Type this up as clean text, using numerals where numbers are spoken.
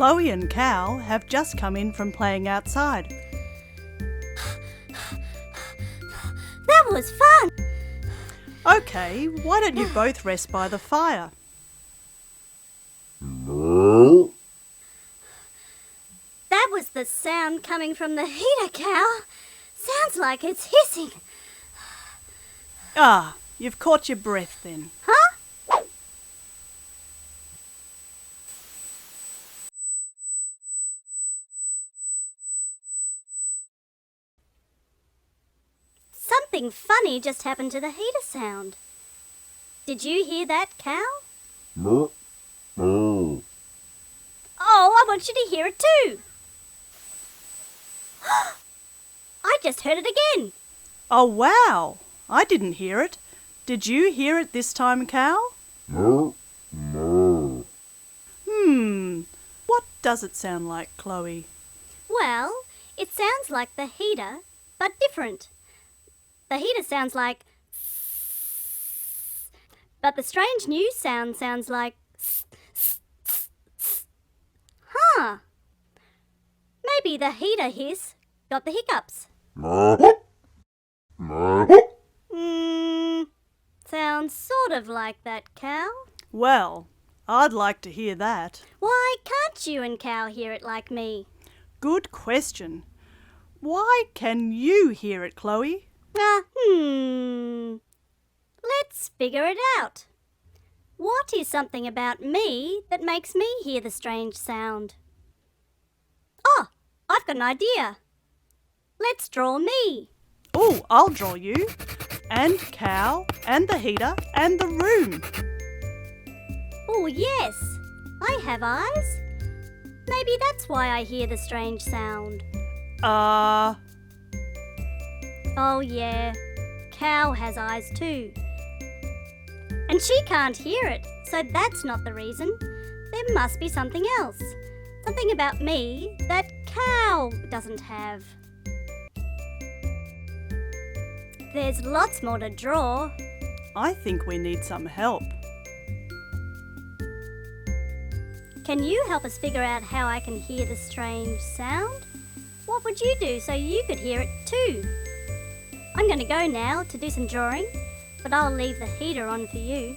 Chloe and Cal have just come in from playing outside. That was fun! Okay, why don't you both rest by the fire? That was the sound coming from the heater, Cal. Sounds like it's hissing. Ah, you've caught your breath then. Huh? Something funny just happened to the heater sound. Did you hear that, Cal? No. Oh, I want you to hear it too. I just heard it again. Oh wow, I didn't hear it. Did you hear it this time, Cal? No. What does it sound like, Chloe? Well, it sounds like the heater, but different. The heater sounds like, but the strange new sound sounds like, huh? Maybe the heater hiss got the hiccups. Sounds sort of like that, Cal. Well, I'd like to hear that. Why can't you and Cal hear it like me? Good question. Why can you hear it, Chloe? Let's figure it out. What is something about me that makes me hear the strange sound? Oh, I've got an idea. Let's draw me. Oh, I'll draw you. And Cal, and the heater, and the room. Oh, yes, I have eyes. Maybe that's why I hear the strange sound. Oh, yeah, Cal has eyes too. And she can't hear it, so that's not the reason. There must be something else. Something about me that Cal doesn't have. There's lots more to draw. I think we need some help. Can you help us figure out how I can hear the strange sound? What would you do so you could hear it too? I'm going to go now to do some drawing, but I'll leave the heater on for you.